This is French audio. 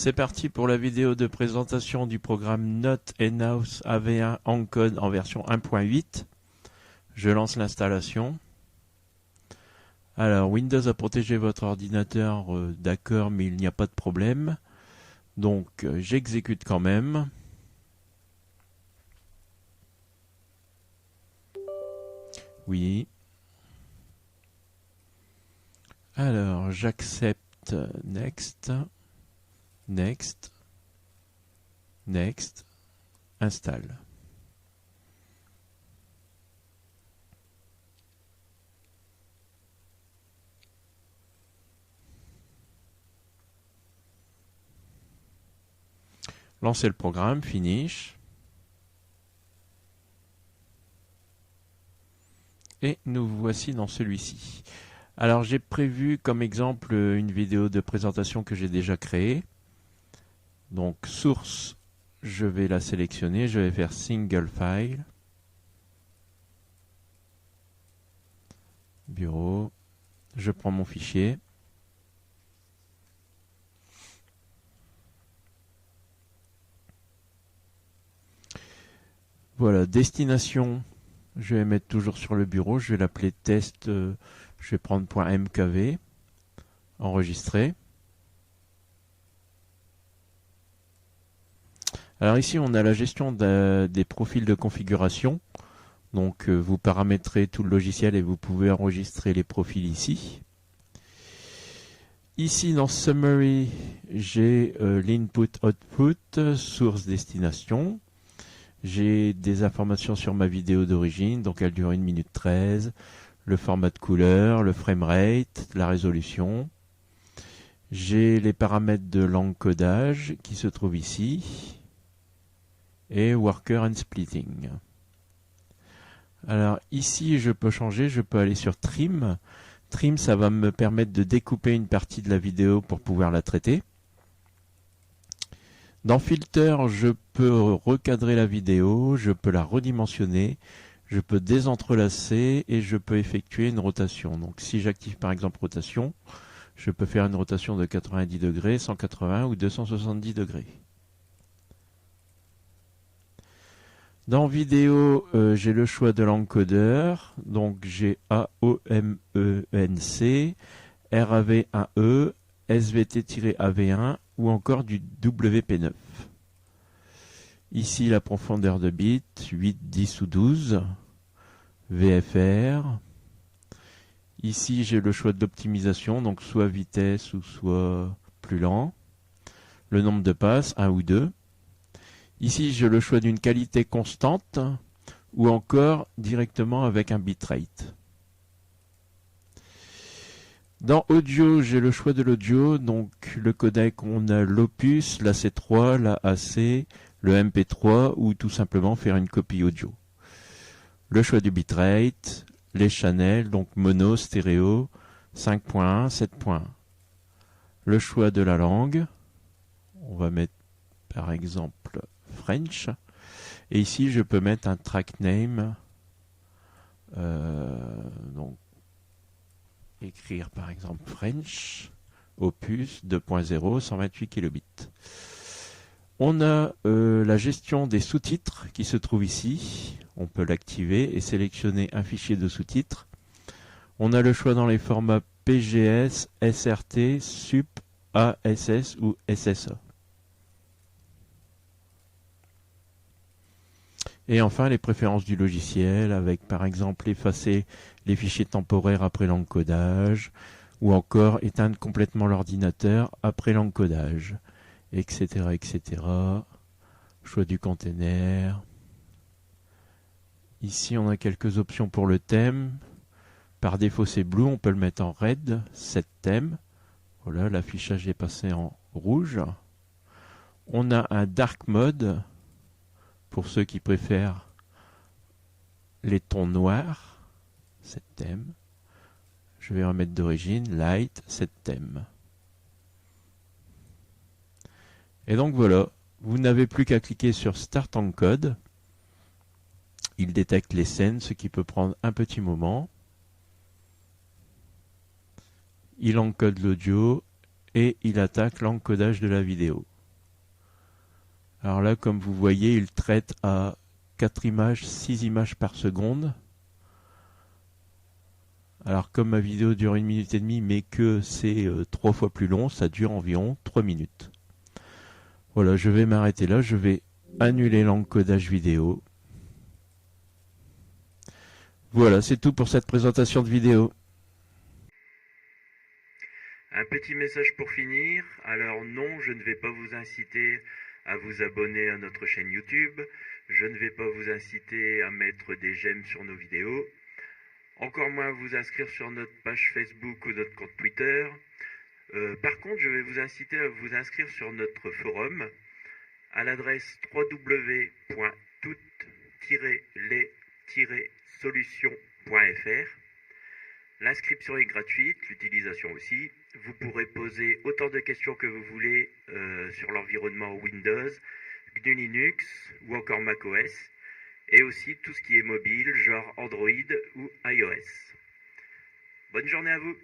C'est parti pour la vidéo de présentation du programme Note Enhouse AV1 Encode en version 1.8. Je lance l'installation. Alors, Windows a protégé votre ordinateur, d'accord, mais il n'y a pas de problème. Donc, j'exécute quand même. Oui. Alors, j'accepte Next. Next. Next. Installe. Lancer le programme, Finish. Et nous voici dans celui-ci. Alors j'ai prévu comme exemple une vidéo de présentation que j'ai déjà créée. Donc source, je vais la sélectionner, je vais faire single file. Bureau, je prends mon fichier. Voilà, destination, je vais mettre toujours sur le bureau, je vais l'appeler test, je vais prendre .mkv, enregistrer. Alors ici on a la gestion des profils de configuration, donc vous paramétrez tout le logiciel et vous pouvez enregistrer les profils ici. Ici dans Summary, j'ai l'input-output, source destination. J'ai des informations sur ma vidéo d'origine, donc elle dure 1 minute 13, le format de couleur, le framerate, la résolution. J'ai les paramètres de l'encodage qui se trouvent ici, et Worker and Splitting. Alors ici je peux changer, je peux aller sur Trim. Trim, ça va me permettre de découper une partie de la vidéo pour pouvoir la traiter. Dans Filter, je peux recadrer la vidéo, je peux la redimensionner, je peux désentrelacer et je peux effectuer une rotation. Donc si j'active par exemple rotation, je peux faire une rotation de 90 degrés, 180 ou 270 degrés. Dans vidéo, j'ai le choix de l'encodeur, donc j'ai AOMENC, RAV1E, SVT-AV1 ou encore du WP9. Ici la profondeur de bits, 8, 10 ou 12, VFR. Ici j'ai le choix d'optimisation, donc soit vitesse ou soit plus lent. Le nombre de passes, 1 ou 2. Ici j'ai le choix d'une qualité constante ou encore directement avec un bitrate. Dans audio, j'ai le choix de l'audio, donc le codec, on a l'Opus, la C3, la AC, le MP3 ou tout simplement faire une copie audio. Le choix du bitrate, les channels, donc mono, stéréo, 5.1, 7.1. Le choix de la langue, on va mettre par exemple French, et ici je peux mettre un track name, donc écrire par exemple French, Opus 2.0, 128 kilobits. On a la gestion des sous-titres qui se trouve ici. On peut l'activer et sélectionner un fichier de sous-titres. On a le choix dans les formats PGS, SRT, SUP, ASS ou SSA. Et enfin, les préférences du logiciel, avec par exemple effacer les fichiers temporaires après l'encodage, ou encore éteindre complètement l'ordinateur après l'encodage, etc., etc. Choix du container. Ici, on a quelques options pour le thème. Par défaut, c'est blue, on peut le mettre en red, set thème. Voilà, l'affichage est passé en rouge. On a un dark mode, pour ceux qui préfèrent les tons noirs, set thème. Je vais remettre d'origine, light, set thème. Et donc voilà, vous n'avez plus qu'à cliquer sur Start Encode. Il détecte les scènes, ce qui peut prendre un petit moment. Il encode l'audio et il attaque l'encodage de la vidéo. Alors là, comme vous voyez, il traite à 4 images, 6 images par seconde. Alors comme ma vidéo dure 1 minute et demie, mais que c'est 3 fois plus long, ça dure environ 3 minutes. Voilà, je vais m'arrêter là, je vais annuler l'encodage vidéo. Voilà, c'est tout pour cette présentation de vidéo. Un petit message pour finir. Alors non, je ne vais pas vous inciter à vous abonner à notre chaîne YouTube. Je ne vais pas vous inciter à mettre des j'aime sur nos vidéos. Encore moins à vous inscrire sur notre page Facebook ou notre compte Twitter. Par contre, je vais vous inciter à vous inscrire sur notre forum à l'adresse www.toutes-les-solutions.fr. L'inscription est gratuite, l'utilisation aussi. Vous pourrez poser autant de questions que vous voulez sur l'environnement Windows, GNU Linux ou encore macOS, et aussi tout ce qui est mobile, genre Android ou iOS. Bonne journée à vous!